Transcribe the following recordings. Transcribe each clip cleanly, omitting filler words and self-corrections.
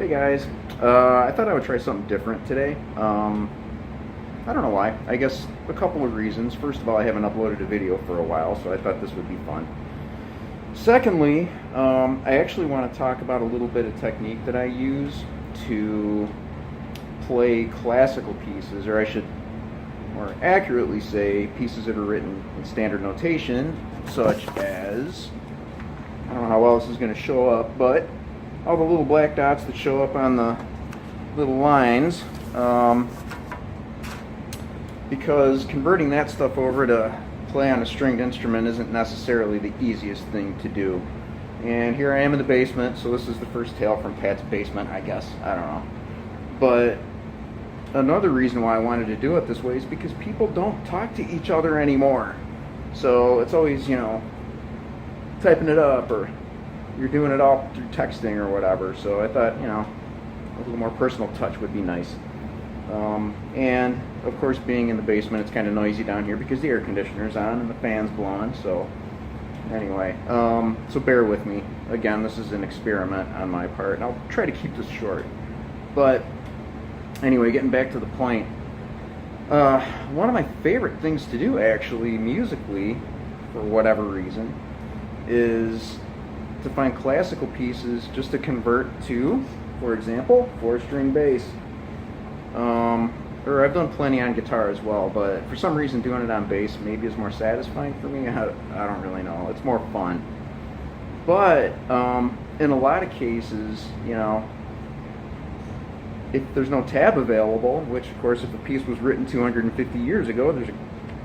Hey guys, I thought I would try something different today. I don't know why. I guess a couple of reasons. First of all, I haven't uploaded a video for a while, so I thought this would be fun. Secondly, I actually want to talk about a little bit of technique that I use to play classical pieces, or I should more accurately say pieces that are written in standard notation, such as, I don't know how well this is going to show up, but all the little black dots that show up on the little lines, because converting that stuff over to play on a stringed instrument isn't necessarily the easiest thing to do. And here I am in the basement, so this is the first tale from Pat's basement, I guess. I don't know. But another reason why I wanted to do it this way is because people don't talk to each other anymore. So it's always, typing it up, or you're doing it all through texting or whatever. So I thought, a little more personal touch would be nice. And of course, being in the basement, it's kind of noisy down here because the air conditioner's on and the fan's blowing. So anyway, so bear with me. Again, this is an experiment on my part, and I'll try to keep this short. But anyway, getting back to the point, one of my favorite things to do, actually, musically, for whatever reason, is to find classical pieces just to convert to, for example, 4-string bass. Or I've done plenty on guitar as well, but for some reason doing it on bass maybe is more satisfying for me. I don't really know. It's more fun. But in a lot of cases, if there's no tab available, which of course if a piece was written 250 years ago, there's a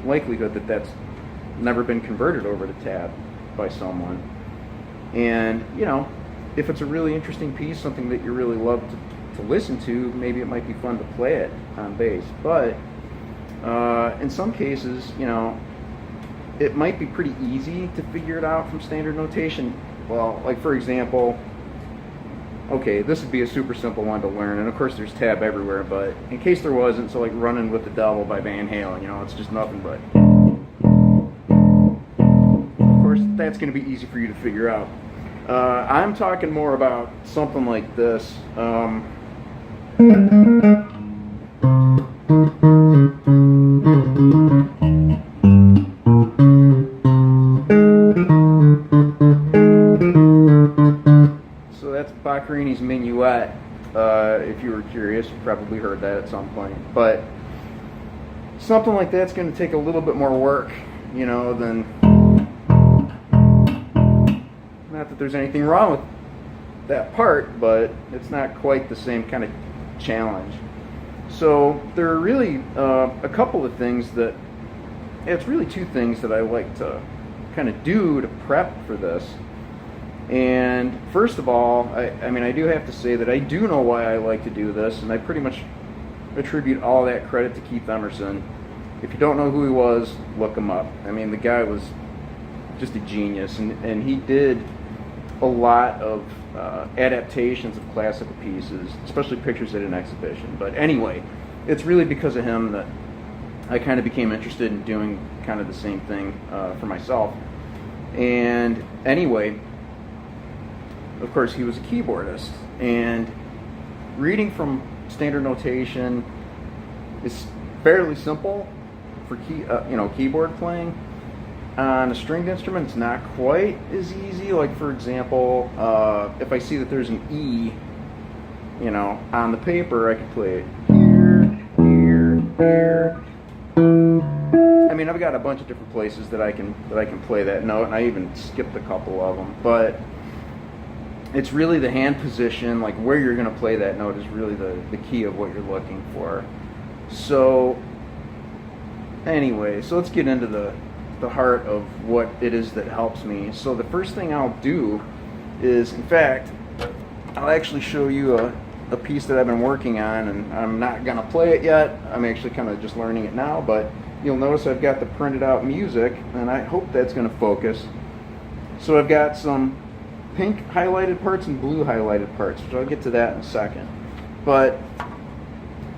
likelihood that that's never been converted over to tab by someone. And if it's a really interesting piece, something that you really love to listen to, maybe it might be fun to play it on bass. But in some cases, it might be pretty easy to figure it out from standard notation. Well, like for example, okay, this would be a super simple one to learn, and of course there's tab everywhere, but in case there wasn't, so like Running with the Devil by Van Halen, it's just nothing but. Of course, that's going to be easy for you to figure out. I'm talking more about something like this. So that's Boccherini's Minuet. If you were curious, you probably heard that at some point. But something like that's going to take a little bit more work, than. Not that there's anything wrong with that part, but it's not quite the same kind of challenge. So there are really a couple of things it's really two things that I like to kind of do to prep for this. And first of all, I do have to say that I do know why I like to do this, and I pretty much attribute all that credit to Keith Emerson. If you don't know who he was, look him up. The guy was just a genius, and he did a lot of adaptations of classical pieces, especially pictures at an exhibition. But anyway, it's really because of him that I kind of became interested in doing kind of the same thing for myself. And anyway, of course, he was a keyboardist, and reading from standard notation is fairly simple for keyboard playing. On a stringed instrument, it's not quite as easy. Like, for example, if I see that there's an E, on the paper, I can play it here, here, here. I've got a bunch of different places that I can play that note, and I even skipped a couple of them. But it's really the hand position, like where you're going to play that note, is really the key of what you're looking for. So, anyway, so let's get into the heart of what it is that helps me. So the first thing I'll do is, in fact, I'll actually show you a piece that I've been working on, and I'm not going to play it yet. I'm actually kind of just learning it now, but you'll notice I've got the printed out music, and I hope that's going to focus. So I've got some pink highlighted parts and blue highlighted parts, which I'll get to that in a second. But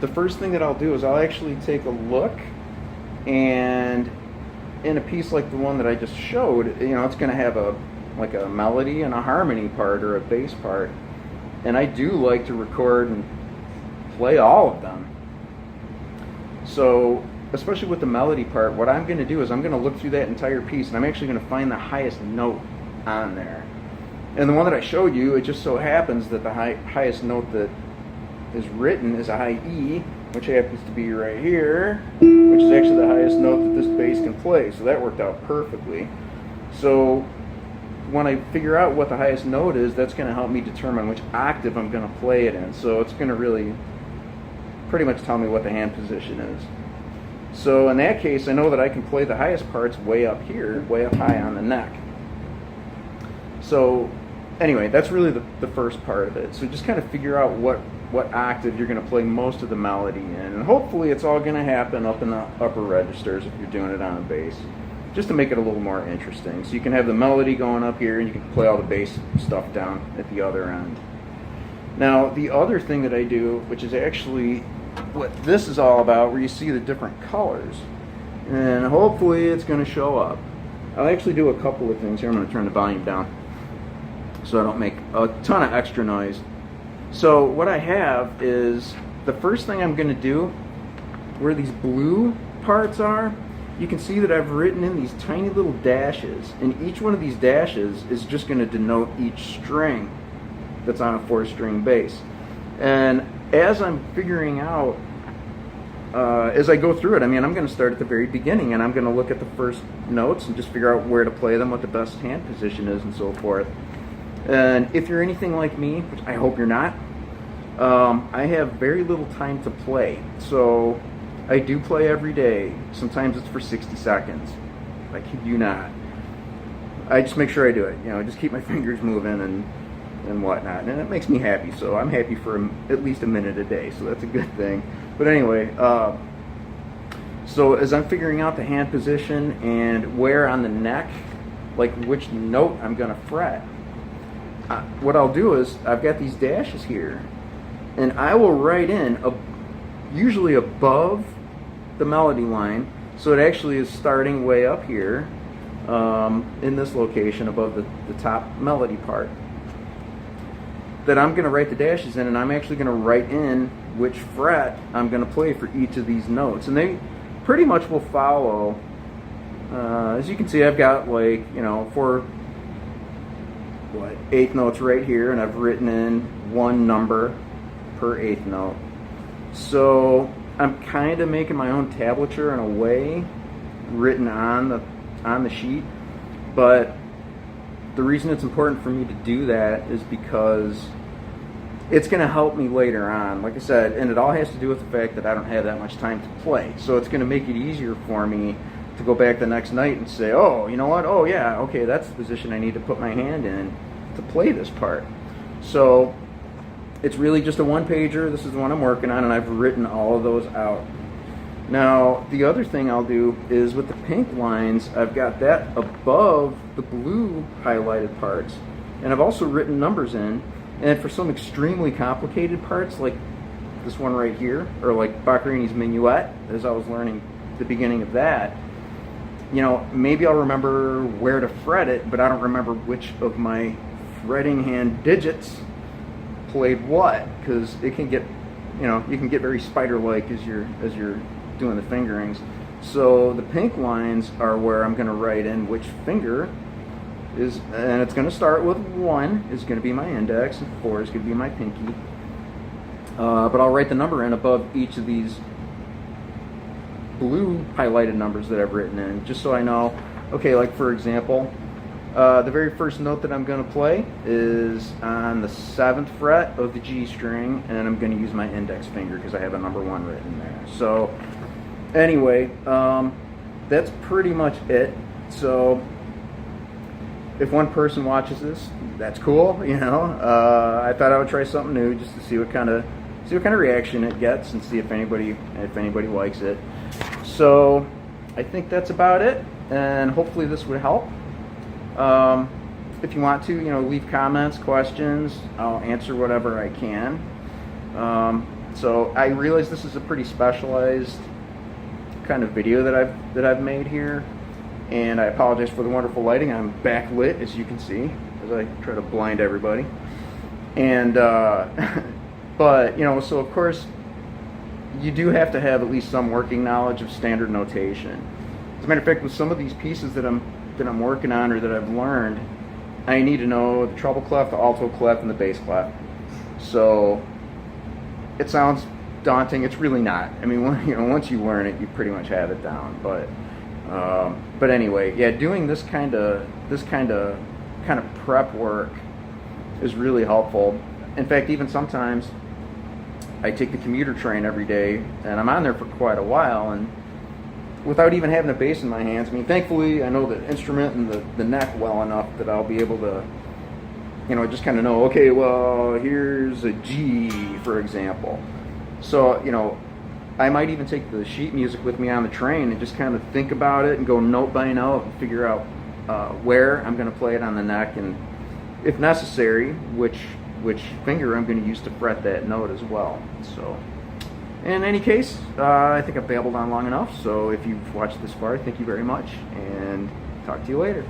the first thing that I'll do is I'll actually take a look, and in a piece like the one that I just showed, it's going to have a melody and a harmony part, or a bass part. and I do like to record and play all of them. So, especially with the melody part, what I'm going to do is I'm going to look through that entire piece, and I'm actually going to find the highest note on there. And the one that I showed you, it just so happens that the highest note that is written is a high E, which happens to be right here, which is actually the highest note that this bass can play. So that worked out perfectly. So when I figure out what the highest note is, that's going to help me determine which octave I'm going to play it in. So it's going to really pretty much tell me what the hand position is. So in that case, I know that I can play the highest parts way up here, way up high on the neck. So anyway, that's really the first part of it. So just kind of figure out what octave you're going to play most of the melody in. And hopefully it's all going to happen up in the upper registers if you're doing it on a bass, just to make it a little more interesting. So you can have the melody going up here and you can play all the bass stuff down at the other end. Now the other thing that I do, which is actually what this is all about, where you see the different colors, and hopefully it's going to show up. I'll actually do a couple of things here. I'm going to turn the volume down so I don't make a ton of extra noise. So what I have is, the first thing I'm going to do, where these blue parts are, you can see that I've written in these tiny little dashes, and each one of these dashes is just going to denote each string that's on a 4-string bass. And as I'm figuring out, as I go through it, I mean, I'm going to start at the very beginning, and I'm going to look at the first notes and just figure out where to play them, what the best hand position is, and so forth. And if you're anything like me, which I hope you're not, I have very little time to play. So I do play every day. Sometimes it's for 60 seconds. I kid you not. I just make sure I do it. You know, just keep my fingers moving and whatnot. And it makes me happy. So I'm happy for at least a minute a day. So that's a good thing. But anyway, so as I'm figuring out the hand position and where on the neck, like which note I'm going to fret, what I'll do is, I've got these dashes here, and I will write in usually above the melody line, so it actually is starting way up here in this location above the top melody part, that I'm going to write the dashes in, and I'm actually going to write in which fret I'm going to play for each of these notes. And they pretty much will follow, as you can see, I've got, like, you know, 8th notes right here, and I've written in one number per 8th note. So I'm kind of making my own tablature in a way, written on the sheet. But the reason it's important for me to do that is because it's going to help me later on, like I said, and it all has to do with the fact that I don't have that much time to play. So it's going to make it easier for me to go back the next night and say, oh, you know what, oh yeah, okay, that's the position I need to put my hand in to play this part. So it's really just a one-pager. This is the one I'm working on, and I've written all of those out. Now, the other thing I'll do is with the pink lines, I've got that above the blue highlighted parts, and I've also written numbers in. And for some extremely complicated parts, like this one right here, or like Boccherini's Minuet, as I was learning the beginning of that, you know, maybe I'll remember where to fret it, but I don't remember which of my fretting hand digits played what, because it can get, you know, you can get very spider-like as you're doing the fingerings. So the pink lines are where I'm going to write in which finger is, and it's going to start with 1 is going to be my index, and 4 is going to be my pinky. But I'll write the number in above each of these blue highlighted numbers that I've written in, just so I know, okay, like for example, the very first note that I'm going to play is on the 7th fret of the G string, and I'm going to use my index finger because I have a number 1 written there. So anyway, that's pretty much it. So if one person watches this, that's cool, you know. I thought I would try something new just to see what kind of reaction it gets, and see if anybody likes it. So I think that's about it, and hopefully this would help. If you want to, you know, leave comments, questions. I'll answer whatever I can. So I realize this is a pretty specialized kind of video that I've made here, and I apologize for the wonderful lighting. I'm backlit, as you can see, as I try to blind everybody. And but so of course you do have to have at least some working knowledge of standard notation. As a matter of fact, with some of these pieces that I'm working on or that I've learned, I need to know the treble clef, the alto clef, and the bass clef. So it sounds daunting. It's really not. I mean, once you learn it, you pretty much have it down. But anyway, yeah, doing this kind of prep work is really helpful. In fact, even sometimes I take the commuter train every day, and I'm on there for quite a while, and without even having a bass in my hands. I mean, thankfully, I know the instrument and the neck well enough that I'll be able to, just kind of know, okay, well, here's a G, for example. So, I might even take the sheet music with me on the train and just kind of think about it and go note by note and figure out where I'm going to play it on the neck, and if necessary, which finger I'm going to use to fret that note as well. So, in any case, I think I've babbled on long enough. So if you've watched this far, thank you very much, and talk to you later.